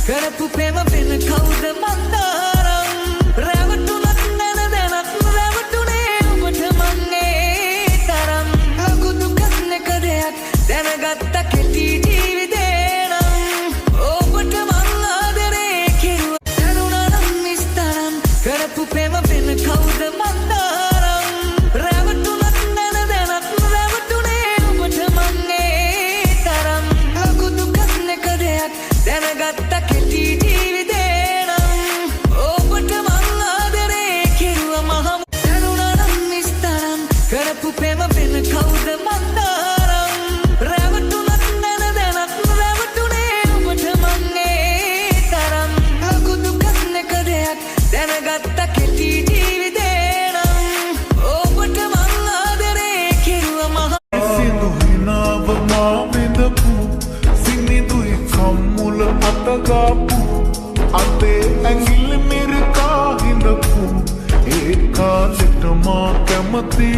කරපු ප්‍රේම වෙන කවුද මන්දාරම් රැවටුනත් නැන දැනත් රැවටුනේ ඔබට මන්නේ තරම් ලොකු දුකක් නැක දෙයක් දැනගත්ත කෙටි ජීවිතේ නම් ඔබට මං ආදරේ කෙරුවා දැනුණා නම් මිස්තරම් කරපු ප්‍රේම වෙන කවුද මන්දාරම් රැවටුනත් නැන දැනත් රැවටුනේ ඔබට මන්නේ තරම් ලොකු දුකක් නැක දෙයක් දැනගත්ත කෙටි ජීවිතේ නම් ඔබට මං ආදරේ කෙරුවා මහම දැනුණා නම් මිස්තරම් කරපු ප්‍රේම වෙන කවුද මන්දාරම් රැවටුනත් නැන දැනත් රැවටුනේ ඔබට මන්නේ තරම් ලොකු දුකක් නැක දෙයක් දැනගත්ත කෙටි ජීවිතේ නම් ඔබට මං ආදරේ කෙරුවා මහම සිඳු හිනාව මා විඳපු සිනිදුයි කම්මුල අතගාපු අතේ ඇඟිල්ල මිරිකා හිඳපු ඒ කාලෙට මා කැමති